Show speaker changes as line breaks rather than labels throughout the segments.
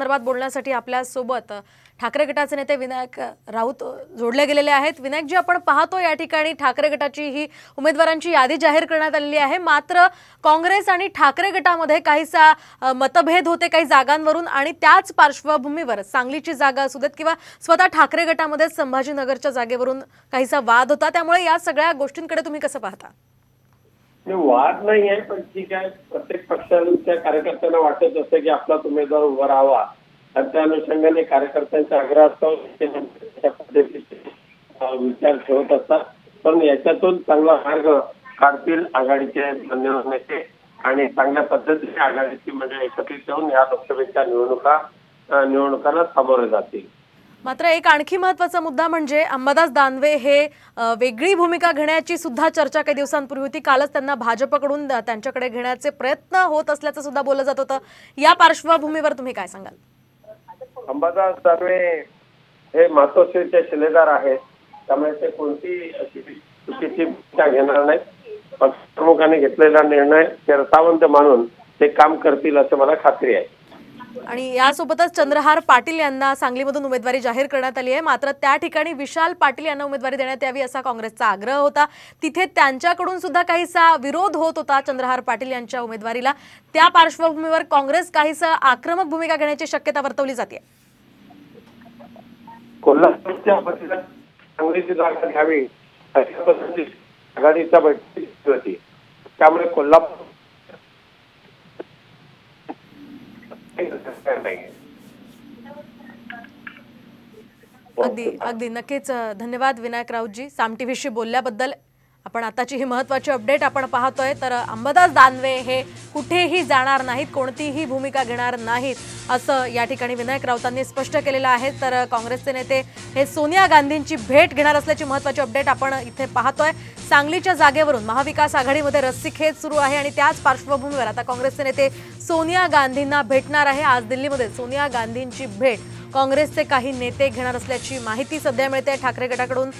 संदर्भात बोलण्यासाठी आपल्या सोबत ठाकरे गटाचे नेते विनायक राऊत जोडले गेलेले आहेत। विनायक जी, आपण पाहतो या ठिकाणी ठाकरे गटाची ही उमेदवारांची यादी जाहीर करण्यात आलेली आहे, मात्र काँग्रेस आणि ठाकरे गटामध्ये काहीसा मतभेद होते काही जागांवरून आणि त्याच पार्श्वभूमीवर सांगलीची जागा असू देत किंवा स्वतः ठाकरे गटामध्ये संभाजीनगरच्या जागेवरून काहीसा वाद होता, त्यामुळे या सगळ्या गोष्टींकडे तुम्ही कसं पाहता?
वाद नाही आहे, पण ठीक आहे, प्रत्येक पक्षाच्या कार्यकर्त्यांना वाटत असतं की आपला उमेदवार उभा राहावा आणि त्या अनुषंगाने कार्यकर्त्यांचा आग्रह असतो विचार ठेवत असतात। पण याच्यातून चांगला मार्ग काढतील आघाडीचे नेते आणि चांगल्या पद्धतीने आघाडीची म्हणजे एकत्रित येऊन या लोकसभेच्या निवडणुकांना सामोरे जातील।
मात्र एक आणखी महत्त्वाचा मुद्दा म्हणजे अंबादास दानवे हे वेगळी भूमिका घेण्याची सुद्धा चर्चा काही दिवसांपूर्वी होती। कालच त्यांना भाजपकडून त्यांच्याकडे घेण्याचे प्रयत्न होत असल्याचं सुद्धा बोललं जात होतं। या पार्श्वभूमीवर तुम्ही काय सांगाल?
अंबादास दानवे हे मातोश्रीचे शिलेदार आहेत, त्यामुळे ते कोणती अशी चुकीची भूमिका घेणार नाहीत। पक्षप्रमुखांनी घेतलेला निर्णय ते रसावंत मानून ते काम करतील असं मला खात्री आहे।
आणि यासोबतच चंद्रहार पाटील यांना सांगलीमधून उमेदवारी जाहीर करण्यात आली आहे, मात्र त्या ठिकाणी विशाल पाटील यांना उमेदवारी देण्यात यावी असा काँग्रेसचा आग्रह होता। तिथे त्यांच्याकडून सुद्धा काहीसा विरोध होत होता चंद्रहार पाटील यांच्या उमेदवारीला। त्या पार्श्वभूमीवर काँग्रेस काहीसा आक्रमक भूमिका घेण्याची शक्यता वर्तवली जाते।
कोल्हापूरच्या वतीने सांगलीची जागा घ्यावी अशा पद्धतीने आघाडीच्या बैठकीत होती, त्यामुळे कोल्हापूर
अगदी नक्कीच धन्यवाद विनायक राऊतजी साम टीव्हीशी बोलल्याबद्दल। आपण आताची ही महत्त्वाची अपडेट आपण पाहतोय, तर अंबादास दानवे हे कुठेही जाणार नाहीत, कोणतीही भूमिका घेणार नाहीत असं या ठिकाणी विनायक राऊतांनी स्पष्ट केलेलं आहे। तर काँग्रेसचे नेते हे सोनिया गांधींची भेट घेणार असल्याची महत्त्वाची अपडेट आपण इथे पाहतोय। सांगलीच्या जागेवरून महाविकास आघाडीमध्ये रस्सीखेच सुरू आहे आणि त्याच पार्श्वभूमीवर आता काँग्रेसचे नेते सोनिया गांधींना भेटणार आहे। आज दिल्लीमध्ये सोनिया गांधींची भेट काँग्रेसचे काही नेते घेणार असल्याची माहिती सध्या मिळते। ठाकरे गटाकडून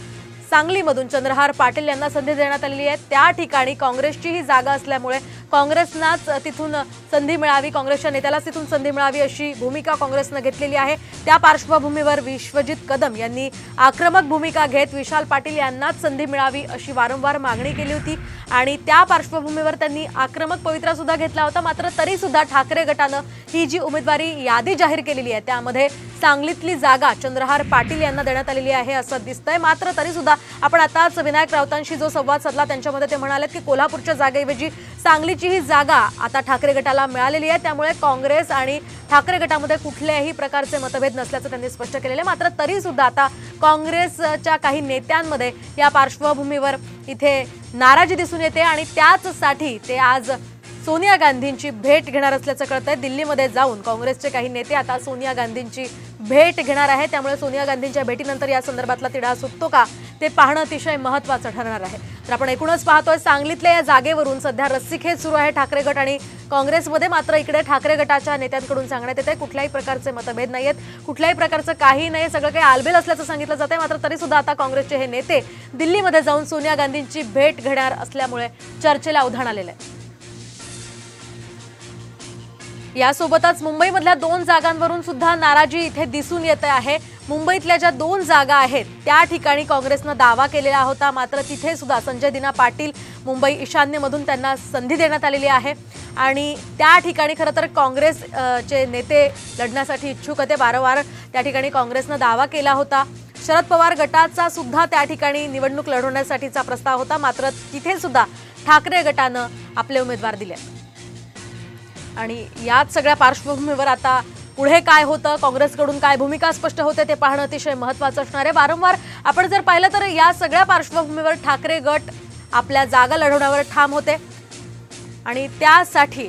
सांगलीमधून चंद्रहार पाटील यांना संधी देण्यात आलेली आहे। त्या ठिकाणी काँग्रेसची ही जागा असल्यामुळे काँग्रेसनाच तिथून संधी मिळावी, काँग्रेसच्या नेत्यालाच तिथून संधी मिळावी अशी भूमिका काँग्रेसने घेतलेली आहे। त्या पार्श्वभूमीवर विश्वजित कदम यांनी आक्रमक भूमिका घेत विशाल पाटील यांनाच संधी मिळावी अशी वारंवार मागणी केली होती आणि त्या पार्श्वभूमीवर त्यांनी आक्रमक पवित्रा सुद्धा घेतला होता। मात्र तरी सुद्धा ठाकरे गटानं ही जी उमेदवारी यादी जाहीर केलेली आहे त्यामध्ये सांगलीतली जागा चंद्रहार पाटील यांना देण्यात आलेली आहे असं दिसतंय। मात्र तरी सुद्धा आपण आताच विनायक राऊतांशी जो संवाद साधला त्यांच्यामध्ये ते म्हणाले की कोल्हापूरच्या जागेऐवजी सांगलीची ही जागा आता ठाकरे गटाला मिळालेली आहे, त्यामुळे काँग्रेस आणि ठाकरे गटामध्ये कुठल्याही प्रकारचे मतभेद नसल्याचं त्यांनी स्पष्ट केलेलं आहे। मात्र तरी सुद्धा आता काँग्रेसच्या काही नेत्यांमध्ये या पार्श्वभूमीवर इथे नाराजी दिसून येते आणि त्याचसाठी ते आज सोनिया गांधींची भेट घेणार असल्याचं कळतंय। दिल्लीमध्ये जाऊन काँग्रेसचे काही नेते आता सोनिया गांधींची भेट घेणार आहे, त्यामुळे सोनिया गांधींच्या भेटीनंतर या संदर्भातला तिढा सुटतो का ते पाहणं अतिशय महत्त्वाचं ठरणार आहे। तर आपण एकूणच पाहतोय सांगलीतल्या या जागेवरून सध्या रस्सीखेच सुरू आहे ठाकरे गट आणि काँग्रेसमध्ये। मात्र इकडे ठाकरे गटाच्या नेत्यांकडून सांगण्यात येते कुठल्याही प्रकारचे मतभेद नाहीयेत, कुठल्याही प्रकारचं काही नाही, सगळं काही आलबेल असल्याचं सांगितलं जातंय। मात्र तरी सुद्धा आता काँग्रेसचे हे नेते दिल्लीमध्ये जाऊन सोनिया गांधींची भेट घेणार असल्यामुळे चर्चेला उधाण आलेलं आहे। यासोबतच मुंबईमधल्या 2 जागांवरून सुद्धा नाराजी इथे दिसून येते आहे। मुंबईतल्या ज्या 2 जागा आहेत त्या ठिकाणी काँग्रेसनं दावा केलेला होता, मात्र तिथे सुद्धा संजय दिना पाटील मुंबई ईशान्यमधून त्यांना संधी देण्यात आलेली आहे आणि त्या ठिकाणी खरं तर काँग्रेसचे नेते लढण्यासाठी इच्छुक होते। वारंवार त्या ठिकाणी काँग्रेसनं दावा केला होता। शरद पवार गटाचा सुद्धा त्या ठिकाणी निवडणूक लढवण्यासाठीचा प्रस्ताव होता, मात्र तिथे सुद्धा ठाकरे गटानं आपले उमेदवार दिले आणि याच सगळ्या पार्श्वभूमीवर आता पुढे काय होतं, काँग्रेसकडून काय भूमिका स्पष्ट होते ते पाहणं अतिशय महत्त्वाचं असणार आहे। वारंवार आपण जर पाहिलं तर या सगळ्या पार्श्वभूमीवर ठाकरे गट आपल्या जागा लढवण्यावर ठाम होते आणि त्यासाठी